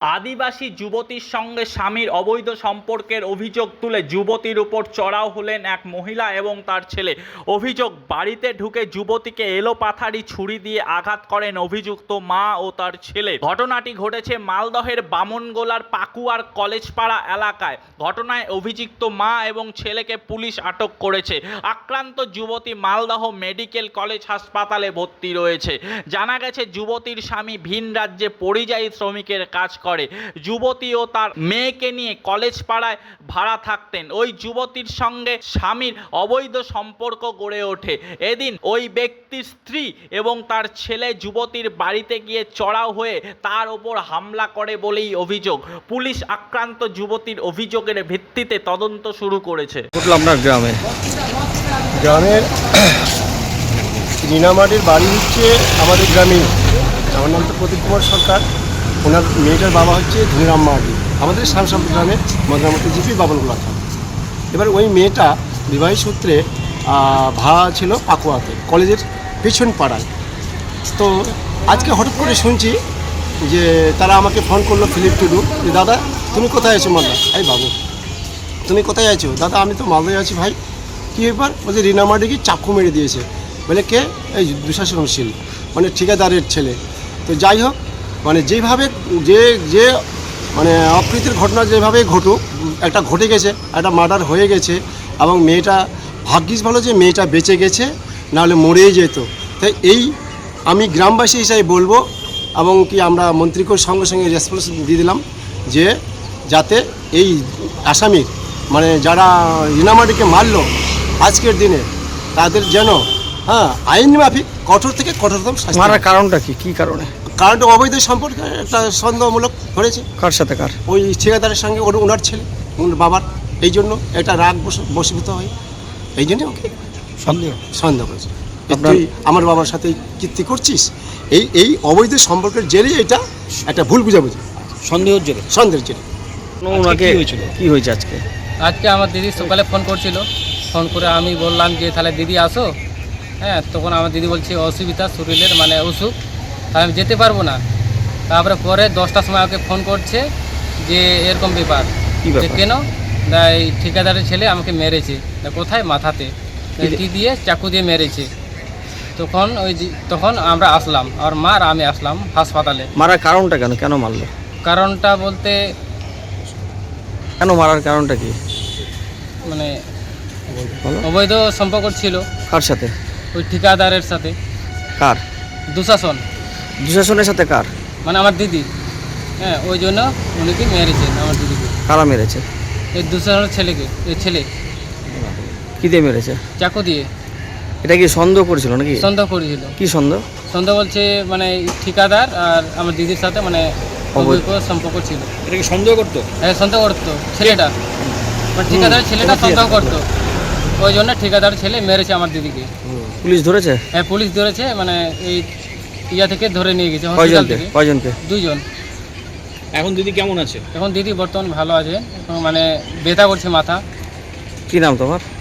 আদিবাসী যুবতীর সঙ্গে স্বামীর অবৈধ সম্পর্কের অভিযোগ তুলে যুবতীর উপর চড়াও হলেন এক মহিলা এবং তার ছেলে। অভিযোগ, বাড়িতে ঢুকে যুবতীকে এলোপাথারি ছুরি দিয়ে আঘাত করেন অভিযুক্ত মা ও তার ছেলে। ঘটনাটি ঘটেছে মালদহের বামনগোলার পাকুয়ার কলেজপাড়া এলাকায়। ঘটনায় অভিযুক্ত মা এবং ছেলেকে পুলিশ আটক করেছে। আক্রান্ত যুবতী মালদহ মেডিকেল কলেজ হাসপাতালে ভর্তি রয়েছে। জানা গেছে, যুবতীর স্বামী ভিন রাজ্যে পরিযায়ী শ্রমিকের কাজ করে। যুবতী ও তার মেয়েকে নিয়ে কলেজ পাড়ায় ভাড়া থাকতেন। ওই যুবতীর সঙ্গে স্বামীর অবৈধ সম্পর্ক গড়ে ওঠে। এদিন ওই ব্যক্তির স্ত্রী এবং তার ছেলে যুবতীর বাড়িতে গিয়ে চড়াও হয়ে তার ওপর হামলা করে বলেই অভিযোগ। পুলিশ আক্রান্ত যুবতীর অভিযোগের ভিত্তিতে তদন্ত শুরু করেছে। আপনার গ্রামের রিনামাটির বাড়ি হচ্ছে আমাদের গ্রামে। আমার নাম তো প্রদীপ কুমার সরকার। ওনার মেয়েটার বাবা হচ্ছে ধুনিরাম মাহাদি, আমাদের শামসাম গ্রামে মদ্রামতি জিপি বাবনগোলা থানা। এবার ওই মেয়েটা বিবাহিত সূত্রে ভাড়া ছিল পাকুয়াতে, কলেজের পেছন পাড়ায়। তো আজকে হঠাৎ করে শুনছি যে তারা আমাকে ফোন করলো, ফিলিপ টুডু, যে দাদা তুমি কোথায় আছো মালদা? এই বাবু তুমি কোথায় আছো? দাদা আমি তো মালদায় আছি। ভাই কী ব্যাপার? বলছে রিনামাটিকে চাকু মেরে দিয়েছে। বলে কে? এই দুঃশাসনশীল, মানে ঠিকাদারের ছেলে। তো যাই হোক, মানে যেভাবে যে মানে অপ্রীতির ঘটনা যেভাবে ঘটুক, একটা ঘটে গেছে, একটা মার্ডার হয়ে গেছে। এবং মেয়েটা ভাগ্যিস ভালো যে মেয়েটা বেঁচে গেছে, নাহলে মরেই যেত। তাই এই আমি গ্রামবাসী হিসাবে বলবো, এবং কি আমরা মন্ত্রীকে সঙ্গে সঙ্গে রেসপন্স দিয়ে দিলাম যে যাতে এই আসামির, মানে যারা রিনামাটিকে মারলো আজকের দিনে, তাদের যেন আইন মাফিক কঠোর থেকে কঠোরতম শাস্তি। মারার কারণটা কি কারণে? কারণটা অবৈধ সম্পর্কে একটা সন্দেহমূলক হয়েছে। কার সাথে কার? ওই ঠিকাদারের সঙ্গে ওনার ছেলে, ওনার বাবার। এই জন্য একটা রাগ বশীভূত হয়, এই জন্য ওকে সন্দেহ করেছে। তুই আমার বাবার সাথে কীর্তি করছিস, এই অবৈধ সম্পর্কের জেরেই এটা একটা ভুল বুঝাবুঝি, সন্দেহের জেরে। ওনাকে কি হয়েছে আজকে? আজকে আমার দিদি সকালে ফোন করছিল। ফোন করে আমি বললাম যে তাহলে দিদি আসো। তখন আমার দিদি বলছে অসুবিধা, শরীরের মানে অসুখ, তাহলে আমি যেতে পারবো না। তারপরে পরে 10টার সময় আমাকে ফোন করছে যে এরকম ব্যাপার, যে কেন? এই ঠিকাদারের ছেলে আমাকে মেরেছে। কোথায়? মাথাতে কি দিয়ে, চাকু দিয়ে মেরেছে। তখন আমরা আসলাম, আর মা আর আমি আসলাম হাসপাতালে। মারার কারণটা কেন মারলো? কারণটা বলতে, কেন মারার কারণটা কি? মানে অবৈধ সম্পর্ক ছিল। কার সাথে? ওই ঠিকাদারের সাথে। কার? দুঃশাসনের সাথে কার? মানে আমার দিদি। ওই জন্য উনিকে মেরেছেন আমার দিদিকে। কারা মেরেছে? এই দুঃশাসনের ছেলে। কি দিয়ে মেরেছে? চাকু দিয়ে। এটা কি সন্দেহ করেছিল নাকি? সন্দেহ করেছিল। কি সন্দেহ? সন্দেহ বলছে মানে ঠিকাদার আর আমার দিদির সাথে মানে অবৈধ সম্পর্ক ছিল। এটা কি সন্দেহ করতো? হ্যাঁ, সন্দেহ করতো ছেলেটা, মানে ঠিকাদারের ছেলেটা সন্দেহ করতো। ওই জন্য ঠিকাদার ছেলে মেরেছে আমার দিদিকে। পুলিশ ধরেছে? হ্যাঁ, পুলিশ ধরেছে। মানে এই থেকে ধরে নিয়ে গেছে হসপিটাল থেকে। কয়জনকে? 2 জন। এখন দিদি কেমন আছে? এখন দিদি বর্তমান ভালো আছে, মানে ব্যথা করছে মাথা। কি নাম তোমার?